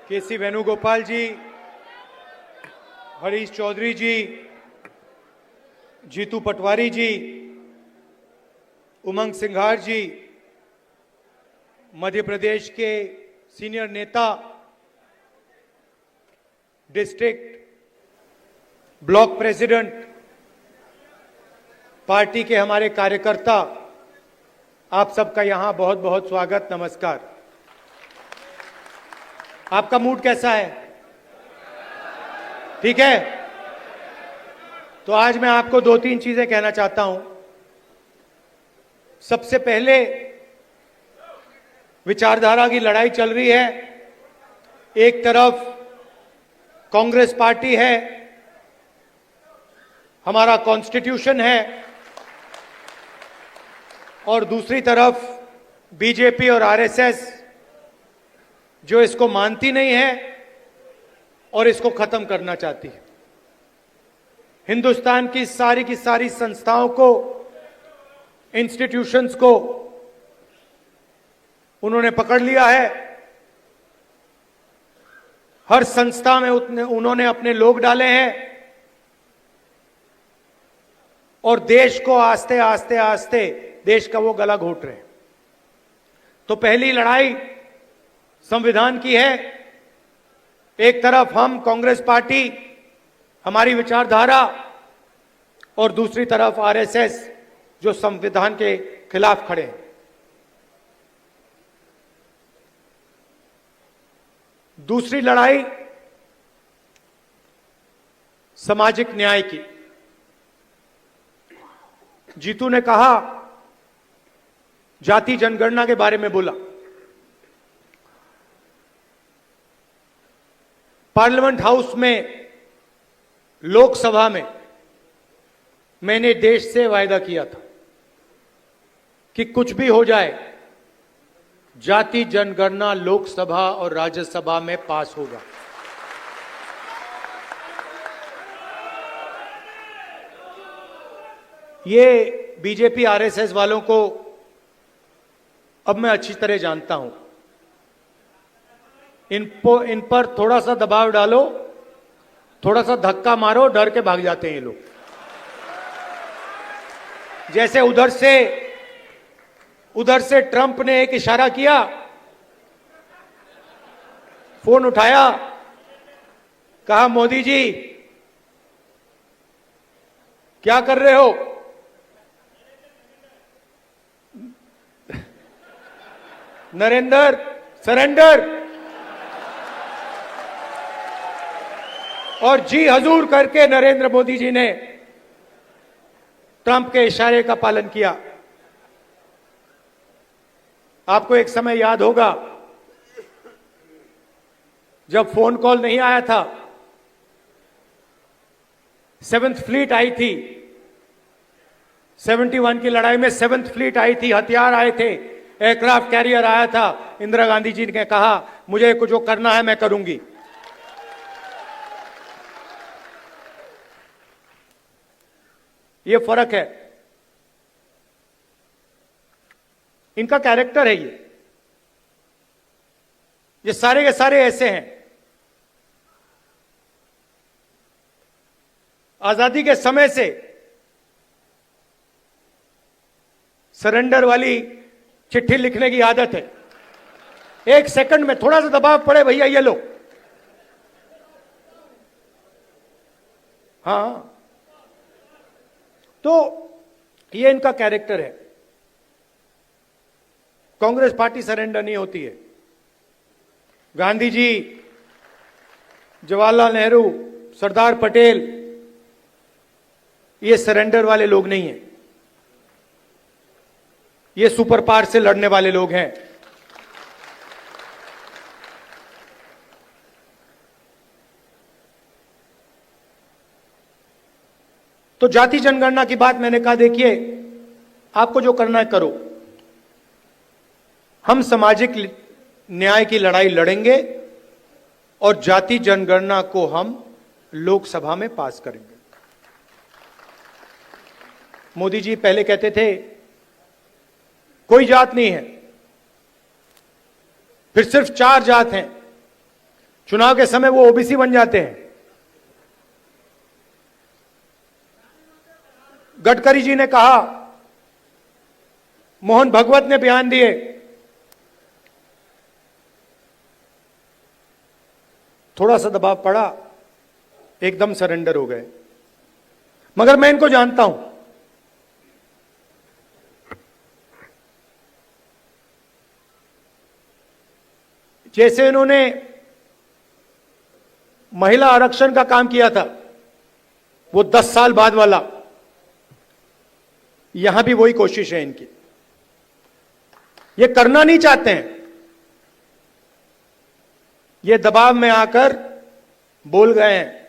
केसी वेणुगोपाल जी, हरीश चौधरी जी, जीतू पटवारी जी, उमंग सिंघार जी, मध्य प्रदेश के सीनियर नेता, district block president, party के हमारे कार्यकर्ता, आप सबका यहां बहुत बहुत स्वागत, नमस्कार। आपका मूड कैसा है? ठीक है? तो आज मैं आपको दो तीन चीजें कहना चाहता हूं। सबसे पहले, विचारधारा की लड़ाई चल रही है। एक तरफ कांग्रेस पार्टी है, हमारा कॉन्स्टिट्यूशन है, और दूसरी तरफ बीजेपी और आरएसएस जो इसको मानती नहीं है और इसको खत्म करना चाहती है। हिंदुस्तान की सारी संस्थाओं को, इंस्टीट्यूशंस को उन्होंने पकड़ लिया है। हर संस्था में उन्होंने अपने लोग डाले हैं और देश को आस्ते आस्ते देश का वो गला घोट रहे हैं। तो पहली लड़ाई संविधान की है। एक तरफ हम कांग्रेस पार्टी, हमारी विचारधारा, और दूसरी तरफ आरएसएस जो संविधान के खिलाफ खड़े हैं। दूसरी लड़ाई सामाजिक न्याय की। जीतू ने कहा, जाति जनगणना के बारे में बोला। पार्लियामेंट हाउस में, लोकसभा में मैंने देश से वायदा किया था कि कुछ भी हो जाए, जाति जनगणना लोकसभा और राज्यसभा में पास होगा। ये बीजेपी आरएसएस वालों को अब मैं अच्छी तरह जानता हूं। इन पर थोड़ा सा दबाव डालो, थोड़ा सा धक्का मारो, डर के भाग जाते हैं ये लोग। जैसे उधर से ट्रंप ने एक इशारा किया, फोन उठाया, कहा मोदी जी क्या कर रहे हो? नरेंद्र सरेंडर, और जी हजूर करके नरेंद्र मोदी जी ने ट्रंप के इशारे का पालन किया। आपको एक समय याद होगा जब फोन कॉल नहीं आया था, 7th फ्लीट आई थी, 71 की लड़ाई में 7th फ्लीट आई थी, हथियार आए थे, एयरक्राफ्ट कैरियर आया था। इंदिरा गांधी जी ने कहा, मुझे कुछ जो करना है मैं करूंगी। ये फर्क है, इनका कैरेक्टर है। ये सारे के सारे ऐसे हैं। आजादी के समय से सरेंडर वाली चिट्ठी लिखने की आदत है। एक सेकंड में थोड़ा सा दबाव पड़े, भैया ये लो। हाँ, तो ये इनका कैरेक्टर है। कांग्रेस पार्टी सरेंडर नहीं होती है। गांधी जी, जवाहरलाल नेहरू, सरदार पटेल, ये सरेंडर वाले लोग नहीं हैं। ये सुपर पावर से लड़ने वाले लोग हैं। तो जाति जनगणना की बात मैंने कहा, देखिए आपको जो करना है करो। हम सामाजिक न्याय की लड़ाई लड़ेंगे और जाति जनगणना को हम लोकसभा में पास करेंगे। मोदी जी पहले कहते थे कोई जात नहीं है, फिर सिर्फ 4 जात हैं, चुनाव के समय वो ओबीसी बन जाते हैं। गडकरी जी ने कहा, मोहन भगवत ने बयान दिए, थोड़ा सा दबाव पड़ा, एकदम सरेंडर हो गए। मगर मैं इनको जानता हूं, जैसे इन्होंने महिला आरक्षण का काम किया था, वो 10 साल बाद वाला, यहां भी वही कोशिश है इनकी। ये करना नहीं चाहते हैं, ये दबाव में आकर बोल गए हैं,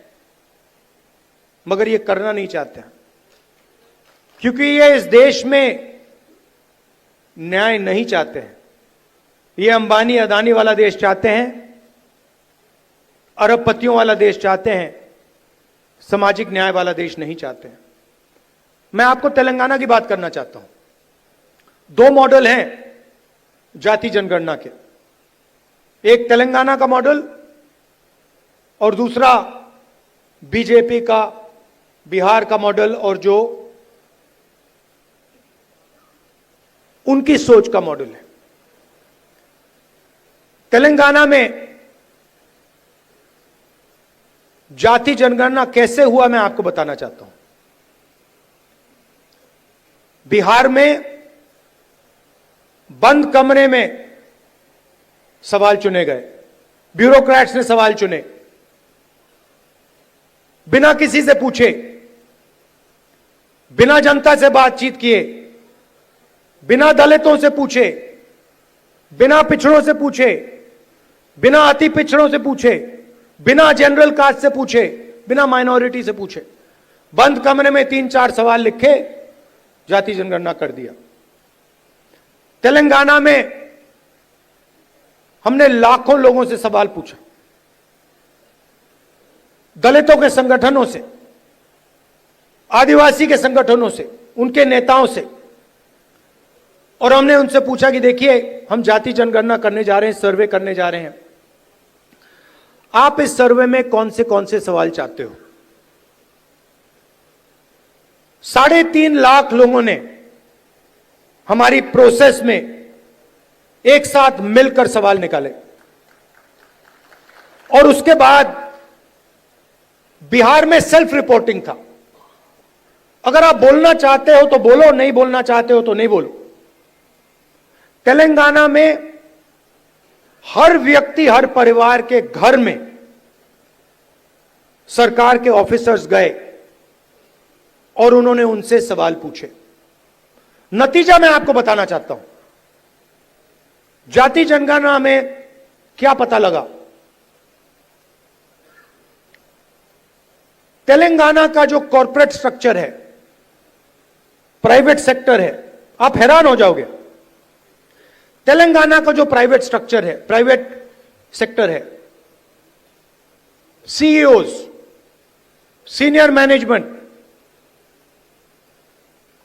मगर ये करना नहीं चाहते हैं, क्योंकि ये इस देश में न्याय नहीं चाहते हैं। ये अंबानी अदानी वाला देश चाहते हैं, अरबपतियों वाला देश चाहते हैं, सामाजिक न्याय वाला देश नहीं चाहते हैं। मैं आपको तेलंगाना की बात करना चाहता हूं। 2 मॉडल हैं जाति जनगणना के, एक तेलंगाना का मॉडल और दूसरा बीजेपी का बिहार का मॉडल, और जो उनकी सोच का मॉडल है। तेलंगाना में जाति जनगणना कैसे हुआ मैं आपको बताना चाहता हूं। बिहार में बंद कमरे में सवाल चुने गए, ब्यूरोक्रेट्स ने सवाल चुने, बिना किसी से पूछे, बिना जनता से बातचीत किए, बिना दलितों से पूछे, बिना पिछड़ों से पूछे, बिना अति पिछड़ों से पूछे, बिना जनरल कास्ट से पूछे, बिना माइनॉरिटी से पूछे, बंद कमरे में 3-4 सवाल लिखे, जाति जनगणना कर दिया। तेलंगाना में हमने लाखों लोगों से सवाल पूछा, दलितों के संगठनों से, आदिवासी के संगठनों से, उनके नेताओं से, और हमने उनसे पूछा कि देखिए, हम जाति जनगणना करने जा रहे हैं, सर्वे करने जा रहे हैं, आप इस सर्वे में कौन से सवाल चाहते हो। 3.5 लाख लोगों ने हमारी प्रोसेस में एक साथ मिलकर सवाल निकाले, और उसके बाद बिहार में सेल्फ रिपोर्टिंग था। अगर आप बोलना चाहते हो तो बोलो, नहीं बोलना चाहते हो तो नहीं बोलो। तेलंगाना में हर व्यक्ति, हर परिवार के घर में सरकार के ऑफिसर्स गए और उन्होंने उनसे सवाल पूछे। नतीजा मैं आपको बताना चाहता हूं। जाति जनगणना में क्या पता लगा? तेलंगाना का जो कॉर्पोरेट स्ट्रक्चर है, प्राइवेट सेक्टर है, आप हैरान हो जाओगे। तेलंगाना का जो प्राइवेट स्ट्रक्चर है, प्राइवेट सेक्टर है, सीईओज, सीनियर मैनेजमेंट,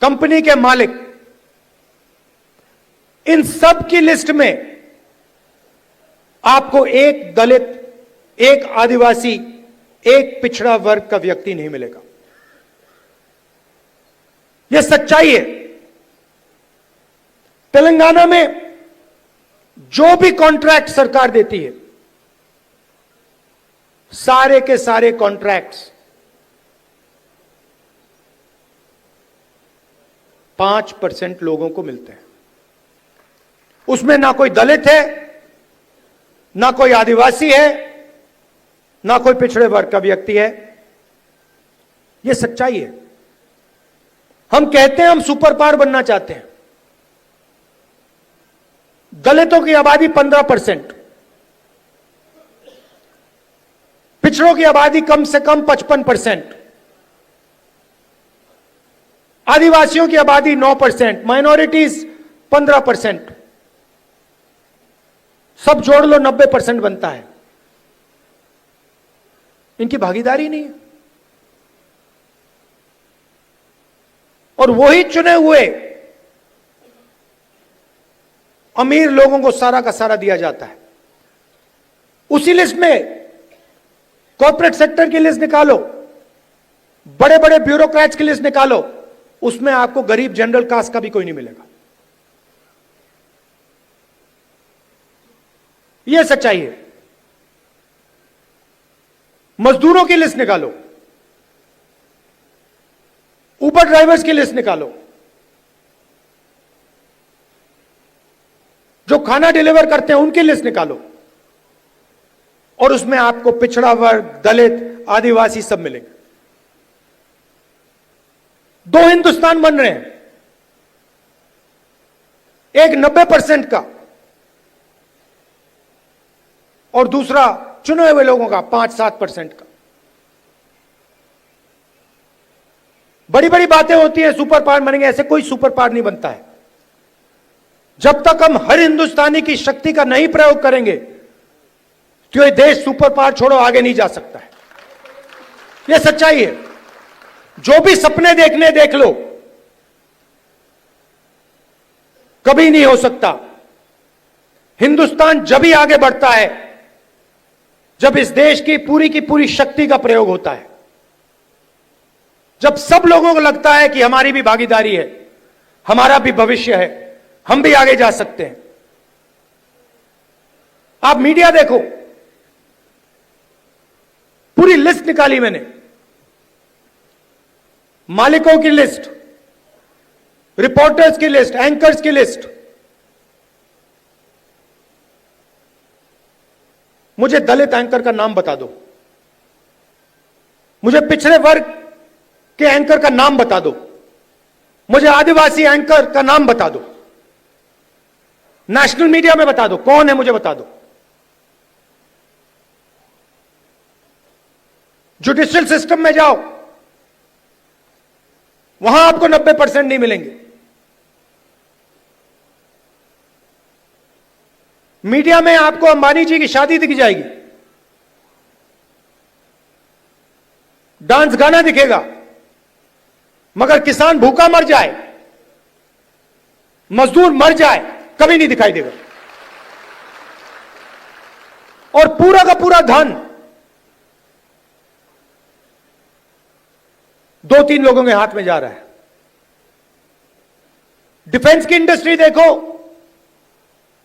कंपनी के मालिक, इन सब की लिस्ट में आपको एक दलित, एक आदिवासी, एक पिछड़ा वर्ग का व्यक्ति नहीं मिलेगा। यह सच्चाई है। तेलंगाना में जो भी कॉन्ट्रैक्ट सरकार देती है, सारे के सारे कॉन्ट्रैक्ट्स 5% लोगों को मिलते हैं। उसमें ना कोई दलित है, ना कोई आदिवासी है, ना कोई पिछड़े वर्ग का व्यक्ति है। यह सच्चाई है। हम कहते हैं हम सुपर पावर बनना चाहते हैं। दलितों की आबादी 15%, पिछड़ों की आबादी कम से कम 55%, आदिवासियों की आबादी 9%, माइनॉरिटीज 15%, सब जोड़ लो 90% बनता है। इनकी भागीदारी नहीं है। और वही चुने हुए अमीर लोगों को सारा का सारा दिया जाता है। उसी लिस्ट में कॉर्पोरेट सेक्टर की लिस्ट निकालो, बड़े बड़े ब्यूरोक्रेट्स की लिस्ट निकालो, उसमें आपको गरीब जनरल कास्ट का भी कोई नहीं मिलेगा। यह सच्चाई है। मजदूरों की लिस्ट निकालो, उबर ड्राइवर्स की लिस्ट निकालो, जो खाना डिलीवर करते हैं उनकी लिस्ट निकालो, और उसमें आपको पिछड़ा वर्ग, दलित, आदिवासी सब मिलेंगे। दो हिंदुस्तान बन रहे हैं, एक 90% का और दूसरा चुने हुए लोगों का 5-7% का। बड़ी बड़ी बातें होती हैं सुपर पावर बनेंगे, ऐसे कोई सुपर पावर नहीं बनता है। जब तक हम हर हिंदुस्तानी की शक्ति का नहीं प्रयोग करेंगे तो ये देश सुपर पावर छोड़ो आगे नहीं जा सकता है। यह सच्चाई है। जो भी सपने देखने देख लो, कभी नहीं हो सकता। हिंदुस्तान जब ही आगे बढ़ता है जब इस देश की पूरी शक्ति का प्रयोग होता है, जब सब लोगों को लगता है कि हमारी भी भागीदारी है, हमारा भी भविष्य है, हम भी आगे जा सकते हैं। आप मीडिया देखो, पूरी लिस्ट निकाली मैंने, मालिकों की लिस्ट, रिपोर्टर्स की लिस्ट, एंकर्स की लिस्ट। मुझे दलित एंकर का नाम बता दो, मुझे पिछड़े वर्ग के एंकर का नाम बता दो, मुझे आदिवासी एंकर का नाम बता दो, नेशनल मीडिया में बता दो कौन है, मुझे बता दो। जुडिशियल सिस्टम में जाओ, वहां आपको 90% नहीं मिलेंगे। मीडिया में आपको अंबानी जी की शादी दिख जाएगी, डांस गाना दिखेगा, मगर किसान भूखा मर जाए, मजदूर मर जाए, कभी नहीं दिखाई देगा। और पूरा का पूरा धन 2-3 लोगों के हाथ में जा रहा है। डिफेंस की इंडस्ट्री देखो,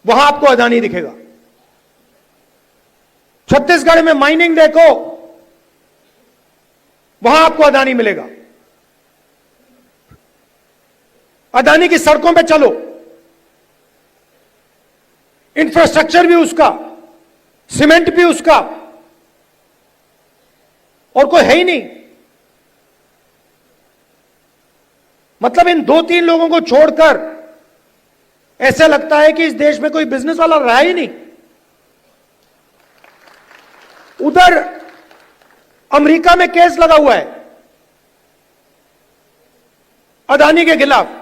वहां आपको अदानी दिखेगा। छत्तीसगढ़ में माइनिंग देखो, वहां आपको अदानी मिलेगा। अदानी की सड़कों पे चलो, इंफ्रास्ट्रक्चर भी उसका, सीमेंट भी उसका, और कोई है ही नहीं। मतलब इन 2-3 लोगों को छोड़कर ऐसा लगता है कि इस देश में कोई बिजनेस वाला रहा ही नहीं। उधर अमेरिका में केस लगा हुआ है अदानी के खिलाफ,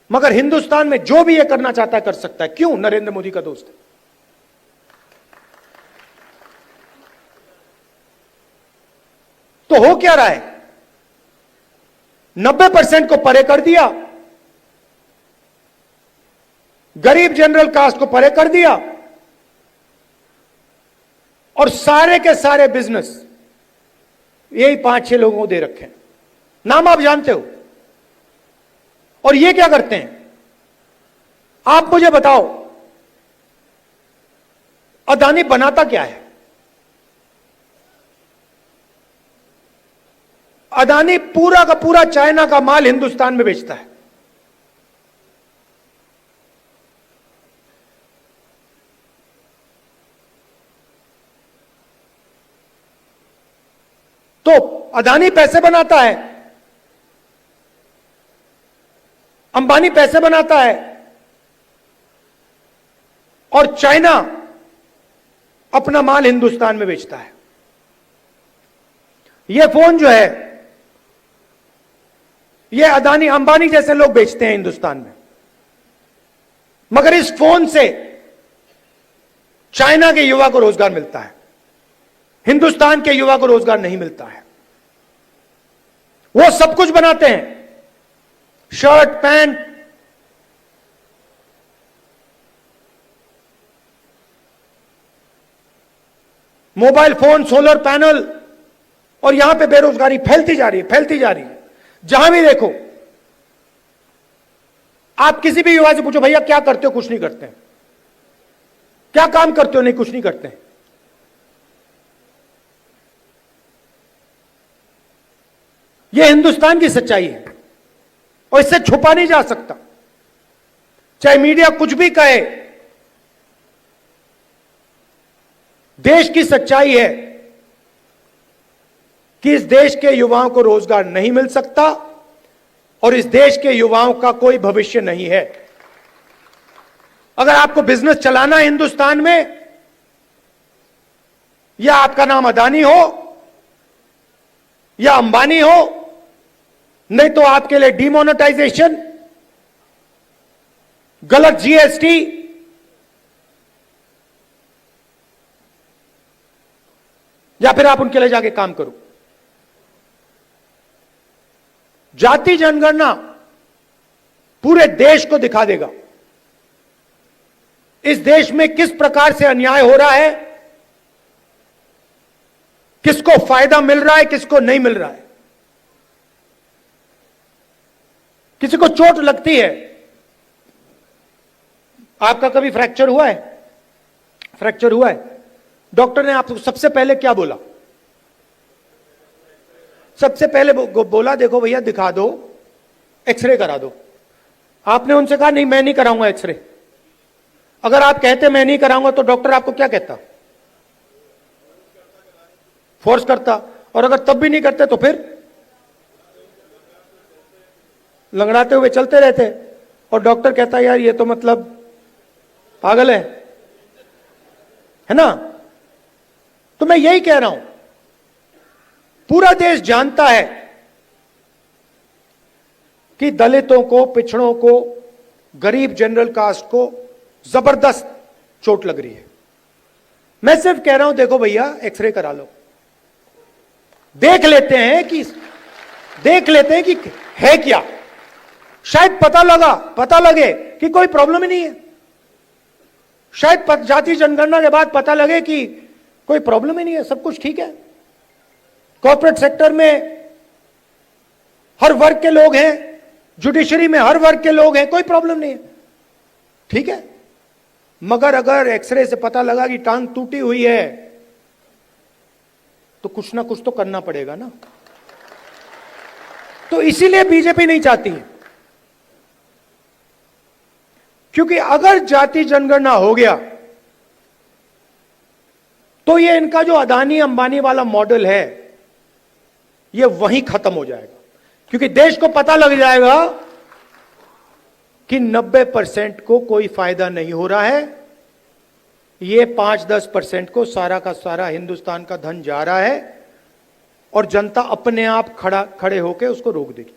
मगर हिंदुस्तान में जो भी ये करना चाहता है कर सकता है। क्यों? नरेंद्र मोदी का दोस्त है। तो हो क्या रहा है? 90% को परे कर दिया, गरीब जनरल कास्ट को परे कर दिया, और सारे के सारे बिजनेस यही 5-6 लोगों को दे रखे हैं। नाम आप जानते हो। और ये क्या करते हैं? आप मुझे बताओ, अदानी बनाता क्या है? अदानी पूरा का पूरा चाइना का माल हिंदुस्तान में बेचता है। तो अदानी पैसे बनाता है, अंबानी पैसे बनाता है, और चाइना अपना माल हिंदुस्तान में बेचता है। यह फोन जो है, ये अदानी अंबानी जैसे लोग बेचते हैं हिंदुस्तान में, मगर इस फोन से चाइना के युवा को रोजगार मिलता है, हिंदुस्तान के युवा को रोजगार नहीं मिलता है। वो सब कुछ बनाते हैं, shirt, pant, mobile phone, solar panel, और यहां पे बेरोजगारी फैलती जा रही है, फैलती जा रही है। जहां भी देखो, आप किसी भी युवा से पूछो, भैया क्या करते हो? कुछ नहीं करते हैं। क्या काम करते हो? नहीं, कुछ नहीं करते हैं। यह हिंदुस्तान की सच्चाई है और इससे छुपा नहीं जा सकता, चाहे मीडिया कुछ भी कहे। देश की सच्चाई है कि इस देश के युवाओं को रोजगार नहीं मिल सकता और इस देश के युवाओं का कोई भविष्य नहीं है। अगर आपको बिजनेस चलाना है हिंदुस्तान में, या आपका नाम अदानी हो या अंबानी हो, नहीं तो आपके लिए डिमोनेटाइजेशन, गलत जीएसटी, या फिर आप उनके लिए जाके काम करो। जाति जनगणना पूरे देश को दिखा देगा इस देश में किस प्रकार से अन्याय हो रहा है, किसको फायदा मिल रहा है, किसको नहीं मिल रहा है। किसी को चोट लगती है, आपका कभी फ्रैक्चर हुआ है? फ्रैक्चर हुआ है, डॉक्टर ने आपको सबसे पहले क्या बोला? सबसे पहले बोला देखो भैया दिखा दो, एक्सरे करा दो। आपने उनसे कहा नहीं मैं नहीं कराऊंगा एक्सरे। अगर आप कहते मैं नहीं कराऊंगा तो डॉक्टर आपको क्या कहता? फोर्स करता। और अगर तब भी नहीं करते तो फिर लंगड़ाते हुए चलते रहते और डॉक्टर कहता यार ये तो मतलब पागल है ना। तो मैं यही कह रहा हूं, पूरा देश जानता है कि दलितों को, पिछड़ों को, गरीब जनरल कास्ट को जबरदस्त चोट लग रही है। मैं सिर्फ कह रहा हूं देखो भैया एक्सरे करा लो, देख लेते हैं कि है क्या। शायद पता लगे कि कोई प्रॉब्लम ही नहीं है। शायद जाति जनगणना के बाद पता लगे कि कोई प्रॉब्लम ही नहीं है, सब कुछ ठीक है। कॉर्पोरेट सेक्टर में हर वर्ग के लोग हैं, जुडिशरी में हर वर्ग के लोग हैं, कोई प्रॉब्लम नहीं है, ठीक है। मगर अगर एक्सरे से पता लगा कि टांग टूटी हुई है तो कुछ ना कुछ तो करना पड़ेगा ना। तो इसीलिए बीजेपी नहीं चाहती है, क्योंकि अगर जाति जनगणना हो गया तो ये इनका जो अदानी अंबानी वाला मॉडल है ये वहीं खत्म हो जाएगा। क्योंकि देश को पता लग जाएगा कि 90% को कोई फायदा नहीं हो रहा है, ये 5-10% को सारा का सारा हिंदुस्तान का धन जा रहा है और जनता अपने आप खड़े होकर उसको रोक देगी।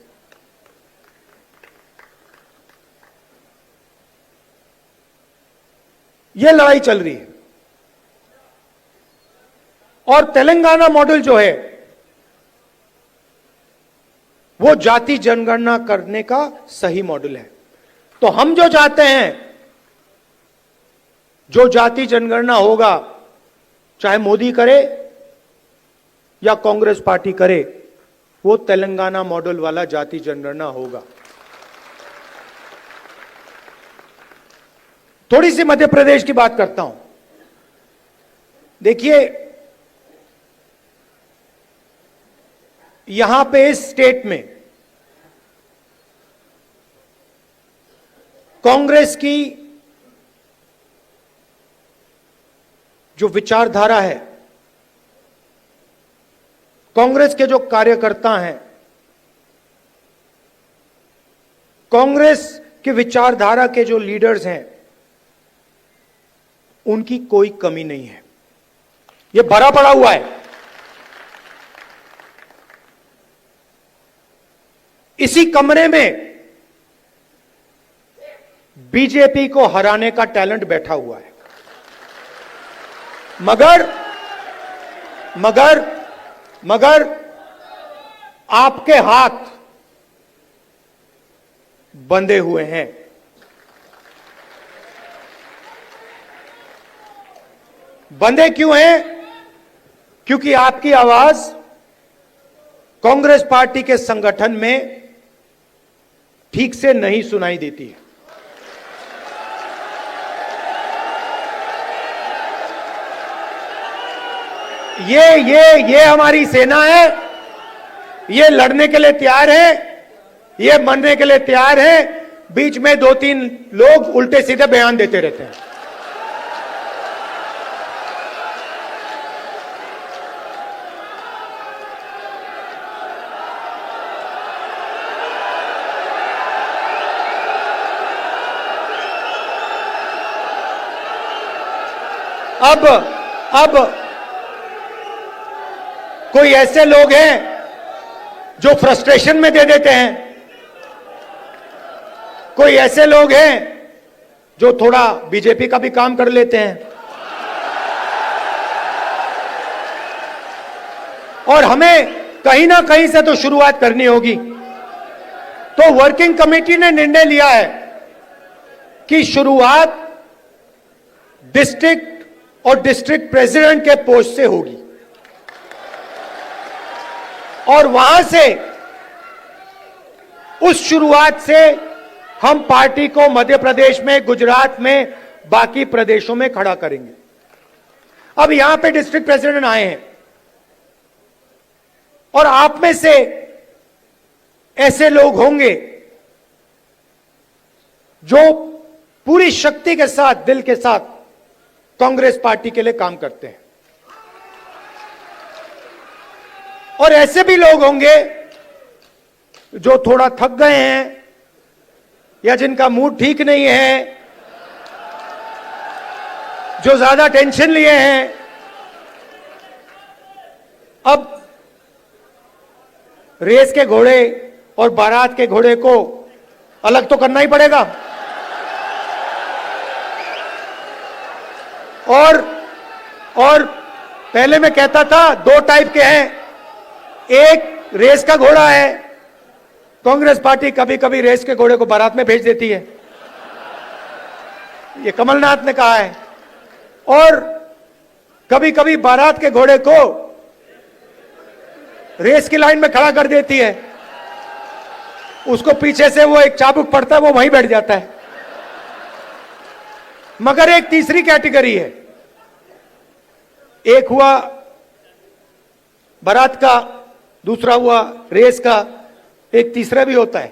ये लड़ाई चल रही है। और तेलंगाना मॉडल जो है वो जाति जनगणना करने का सही मॉडल है। तो हम जो चाहते हैं, जो जाति जनगणना होगा, चाहे मोदी करे या कांग्रेस पार्टी करे, वो तेलंगाना मॉडल वाला जाति जनगणना होगा। थोड़ी सी मध्य प्रदेश की बात करता हूं। देखिए यहां पे इस स्टेट में कांग्रेस की जो विचारधारा है, कांग्रेस के जो कार्यकर्ता हैं, कांग्रेस की विचारधारा के जो लीडर्स हैं, उनकी कोई कमी नहीं है। यह भरा पड़ा हुआ है। इसी कमरे में बीजेपी को हराने का टैलेंट बैठा हुआ है। मगर आपके हाथ बंधे हुए हैं। बंधे क्यों हैं? क्योंकि आपकी आवाज कांग्रेस पार्टी के संगठन में ठीक से नहीं सुनाई देती है। ये हमारी सेना है, ये लड़ने के लिए तैयार है, ये मरने के लिए तैयार है। बीच में 2-3 लोग उल्टे सीधे बयान देते रहते हैं। अब कोई ऐसे लोग हैं जो फ्रस्ट्रेशन में दे देते हैं, कोई ऐसे लोग हैं जो थोड़ा बीजेपी का भी काम कर लेते हैं, और हमें कहीं ना कहीं से तो शुरुआत करनी होगी। तो वर्किंग कमेटी ने निर्णय लिया है कि शुरुआत डिस्ट्रिक्ट और डिस्ट्रिक्ट प्रेसिडेंट के पोस्ट से होगी, और वहां से, उस शुरुआत से हम पार्टी को मध्य प्रदेश में, गुजरात में, बाकी प्रदेशों में खड़ा करेंगे। अब यहां पे डिस्ट्रिक्ट प्रेसिडेंट आए हैं, और आप में से ऐसे लोग होंगे जो पूरी शक्ति के साथ, दिल के साथ कांग्रेस पार्टी के लिए काम करते हैं, और ऐसे भी लोग होंगे जो थोड़ा थक गए हैं या जिनका मूड ठीक नहीं है, जो ज्यादा टेंशन लिए हैं। अब रेस के घोड़े और बारात के घोड़े को अलग तो करना ही पड़ेगा, और पहले मैं कहता था 2 टाइप के हैं। एक रेस का घोड़ा है, कांग्रेस पार्टी कभी कभी रेस के घोड़े को बारात में भेज देती है, ये कमलनाथ ने कहा है, और कभी कभी बारात के घोड़े को रेस की लाइन में खड़ा कर देती है, उसको पीछे से वो एक चाबुक पड़ता है, वो वहीं बैठ जाता है। मगर एक तीसरी कैटेगरी है, एक हुआ बारात का, दूसरा हुआ रेस का, एक तीसरा भी होता है।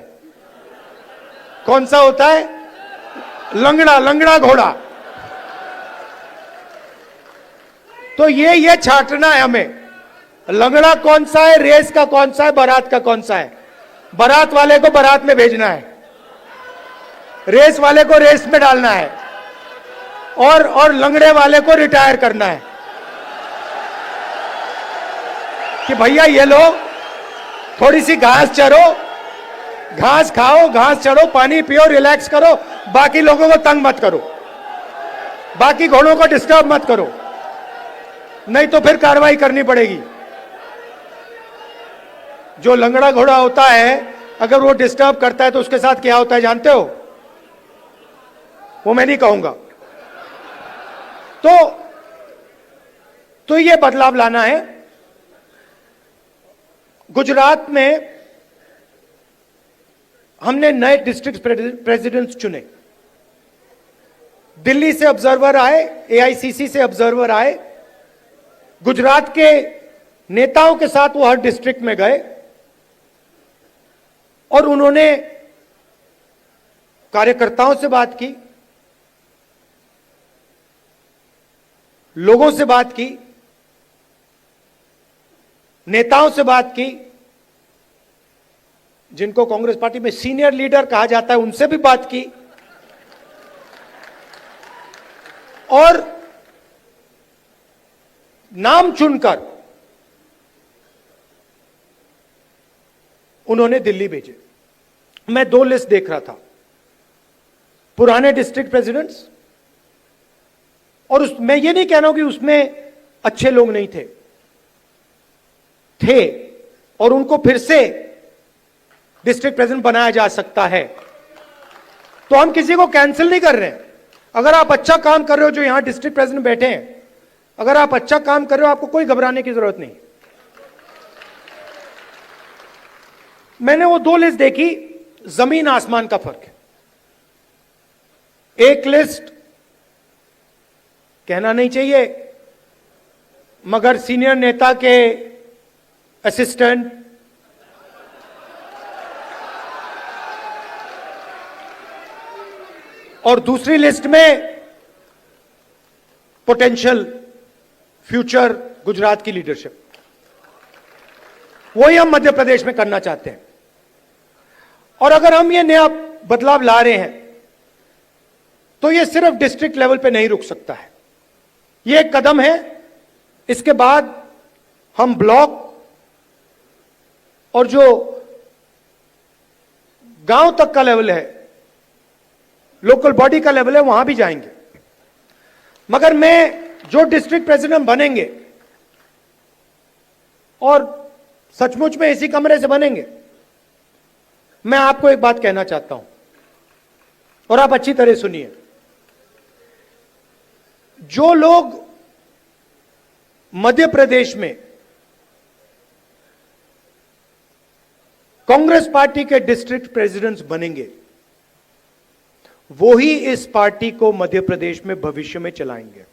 कौन सा होता है? लंगड़ा घोड़ा। तो ये छांटना है हमें, लंगड़ा कौन सा है, रेस का कौन सा है, बारात का कौन सा है। बारात वाले को बारात में भेजना है, रेस वाले को रेस में डालना है, और लंगड़े वाले को रिटायर करना है कि भैया ये लो, थोड़ी सी घास चरो, घास खाओ, घास चढ़ो, पानी पियो, रिलैक्स करो, बाकी लोगों को तंग मत करो, बाकी घोड़ों को डिस्टर्ब मत करो, नहीं तो फिर कार्रवाई करनी पड़ेगी। जो लंगड़ा घोड़ा होता है, अगर वो डिस्टर्ब करता है तो उसके साथ क्या होता है जानते हो? वो मैं नहीं कहूंगा। तो ये बदलाव लाना है। गुजरात में हमने नए डिस्ट्रिक्ट प्रेसिडेंट्स चुने, दिल्ली से ऑब्जर्वर आए, एआईसीसी से ऑब्जर्वर आए, गुजरात के नेताओं के साथ वो हर डिस्ट्रिक्ट में गए, और उन्होंने कार्यकर्ताओं से बात की, लोगों से बात की, नेताओं से बात की, जिनको कांग्रेस पार्टी में सीनियर लीडर कहा जाता है, उनसे भी बात की, और नाम चुनकर उन्होंने दिल्ली भेजे। मैं 2 लिस्ट देख रहा था, पुराने डिस्ट्रिक्ट प्रेसिडेंट्स, और मैं ये नहीं कह रहा हूं कि उसमें अच्छे लोग नहीं थे, और उनको फिर से डिस्ट्रिक्ट प्रेसिडेंट बनाया जा सकता है। तो हम किसी को कैंसिल नहीं कर रहे हैं। अगर आप अच्छा काम कर रहे हो, जो यहां डिस्ट्रिक्ट प्रेसिडेंट बैठे हैं, अगर आप अच्छा काम कर रहे हो, आपको कोई घबराने की जरूरत नहीं। मैंने वो 2 लिस्ट देखी, जमीन आसमान का फर्क है। एक लिस्ट कहना नहीं चाहिए, मगर सीनियर नेता के असिस्टेंट और दूसरी लिस्ट में पोटेंशियल फ्यूचर गुजरात की लीडरशिप, वही हम मध्य प्रदेश में करना चाहते हैं। और अगर हम ये नया बदलाव ला रहे हैं तो ये सिर्फ डिस्ट्रिक्ट लेवल पे नहीं रुक सकता है, ये एक कदम है। इसके बाद हम ब्लॉक और जो गांव तक का लेवल है, लोकल बॉडी का लेवल है, वहां भी जाएंगे। मगर मैं जो डिस्ट्रिक्ट प्रेसिडेंट बनेंगे, और सचमुच में इसी कमरे से बनेंगे, मैं आपको एक बात कहना चाहता हूं और आप अच्छी तरह सुनिए। जो लोग मध्य प्रदेश में कांग्रेस पार्टी के डिस्ट्रिक्ट प्रेसिडेंट्स बनेंगे, वो ही इस पार्टी को मध्य प्रदेश में भविष्य में चलाएंगे।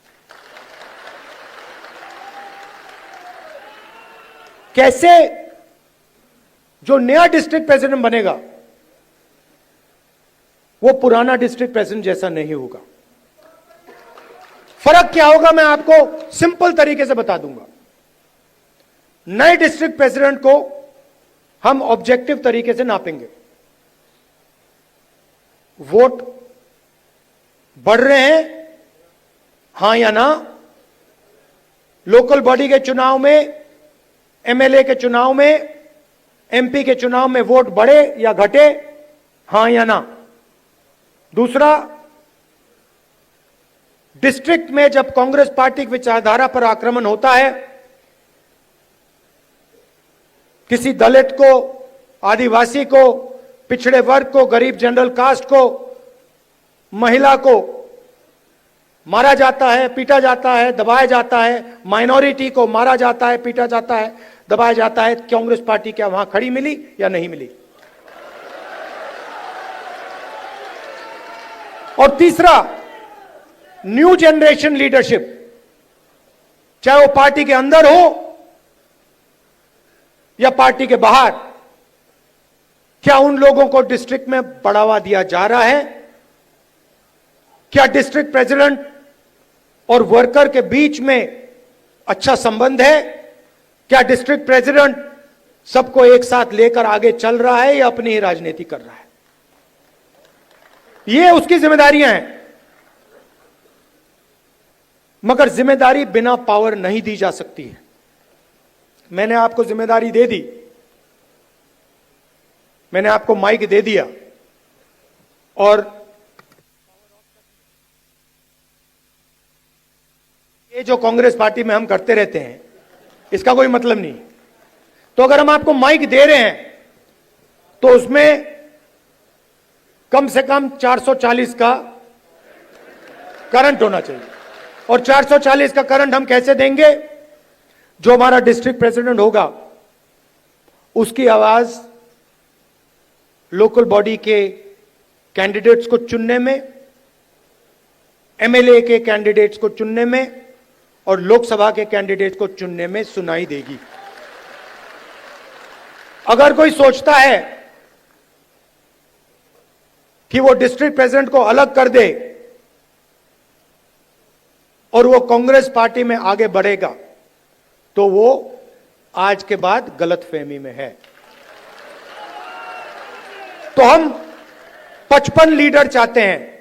कैसे? जो नया डिस्ट्रिक्ट प्रेसिडेंट बनेगा वो पुराना डिस्ट्रिक्ट प्रेसिडेंट जैसा नहीं होगा। फर्क क्या होगा मैं आपको सिंपल तरीके से बता दूंगा। नए डिस्ट्रिक्ट प्रेसिडेंट को हम ऑब्जेक्टिव तरीके से नापेंगे। वोट बढ़ रहे हैं, हां या ना? लोकल बॉडी के चुनाव में, एमएलए के चुनाव में, एमपी के चुनाव में वोट बढ़े या घटे, हां या ना? दूसरा, डिस्ट्रिक्ट में जब कांग्रेस पार्टी की विचारधारा पर आक्रमण होता है, किसी दलित को, आदिवासी को, पिछड़े वर्ग को, गरीब जनरल कास्ट को, महिला को मारा जाता है, पीटा जाता है, दबाया जाता है, माइनॉरिटी को मारा जाता है, पीटा जाता है, दबाया जाता है, कांग्रेस पार्टी क्या वहां खड़ी मिली या नहीं मिली? और तीसरा, न्यू जनरेशन लीडरशिप, चाहे वो पार्टी के अंदर हो या पार्टी के बाहर, क्या उन लोगों को डिस्ट्रिक्ट में बढ़ावा दिया जा रहा है? क्या डिस्ट्रिक्ट प्रेसिडेंट और वर्कर के बीच में अच्छा संबंध है? क्या डिस्ट्रिक्ट प्रेसिडेंट सबको एक साथ लेकर आगे चल रहा है या अपनी ही राजनीति कर रहा है? ये उसकी जिम्मेदारियां हैं। मगर जिम्मेदारी बिना पावर नहीं दी जा सकती है। मैंने आपको जिम्मेदारी दे दी, मैंने आपको माइक दे दिया, और ये जो कांग्रेस पार्टी में हम करते रहते हैं, इसका कोई मतलब नहीं। तो अगर हम आपको माइक दे रहे हैं तो उसमें कम से कम 440 का करंट होना चाहिए। और 440 का करंट हम कैसे देंगे? जो हमारा डिस्ट्रिक्ट प्रेसिडेंट होगा उसकी आवाज लोकल बॉडी के कैंडिडेट्स को चुनने में, एमएलए के कैंडिडेट्स को चुनने में और लोकसभा के कैंडिडेट को चुनने में सुनाई देगी। अगर कोई सोचता है कि वो डिस्ट्रिक्ट प्रेसिडेंट को अलग कर दे और वो कांग्रेस पार्टी में आगे बढ़ेगा, तो वो आज के बाद गलतफहमी में है। तो हम 55 लीडर चाहते हैं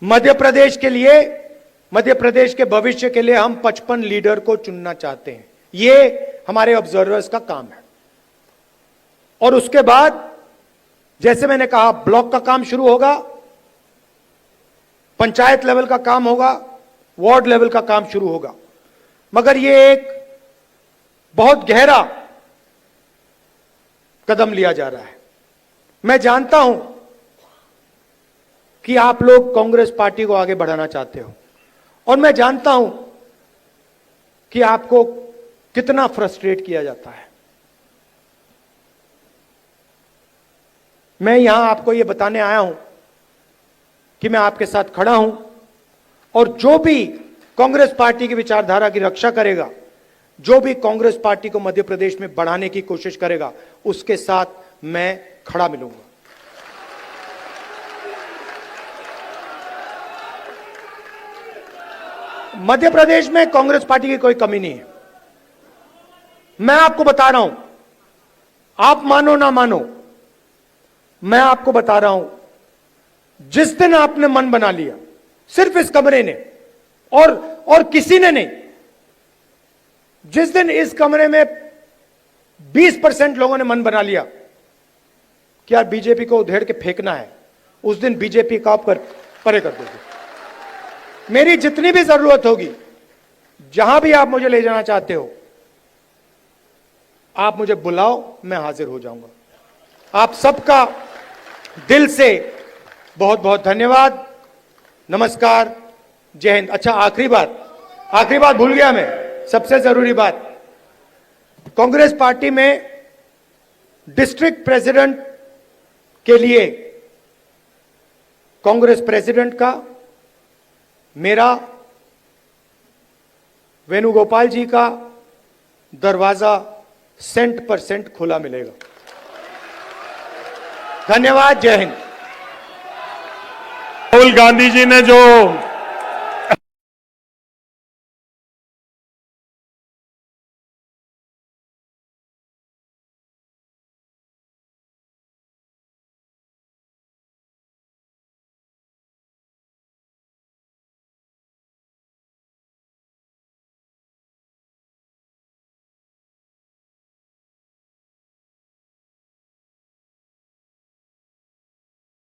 मध्य प्रदेश के लिए, मध्य प्रदेश के भविष्य के लिए हम 55 लीडर को चुनना चाहते हैं। ये हमारे ऑब्जर्वर्स का काम है। और उसके बाद जैसे मैंने कहा, ब्लॉक का काम शुरू होगा, पंचायत लेवल का काम होगा, वार्ड लेवल का काम शुरू होगा। मगर ये एक बहुत गहरा कदम लिया जा रहा है। मैं जानता हूं कि आप लोग कांग्रेस पार्टी को आगे बढ़ाना चाहते हो, और मैं जानता हूं कि आपको कितना फ्रस्ट्रेट किया जाता है। मैं यहां आपको यह बताने आया हूं कि मैं आपके साथ खड़ा हूं, और जो भी कांग्रेस पार्टी की विचारधारा की रक्षा करेगा, जो भी कांग्रेस पार्टी को मध्य प्रदेश में बढ़ाने की कोशिश करेगा, उसके साथ मैं खड़ा मिलूंगा। मध्य प्रदेश में कांग्रेस पार्टी की कोई कमी नहीं है। मैं आपको बता रहा हूं, आप मानो ना मानो, मैं आपको बता रहा हूं, जिस दिन आपने मन बना लिया, सिर्फ इस कमरे ने और किसी ने नहीं, जिस दिन इस कमरे में 20% लोगों ने मन बना लिया कि यार बीजेपी को उधेड़ के फेंकना है, उस दिन बीजेपी का आप परे कर दोगे। मेरी जितनी भी जरूरत होगी, जहां भी आप मुझे ले जाना चाहते हो, आप मुझे बुलाओ, मैं हाजिर हो जाऊंगा। आप सबका दिल से बहुत बहुत धन्यवाद। नमस्कार, जय हिंद। अच्छा, आखिरी बात भूल गया मैं, सबसे जरूरी बात, कांग्रेस पार्टी में डिस्ट्रिक्ट प्रेसिडेंट के लिए कांग्रेस प्रेसिडेंट का मेरा, वेणुगोपाल जी का दरवाजा 100% खुला मिलेगा। धन्यवाद, जय हिंद। राहुल गांधी जी ने जो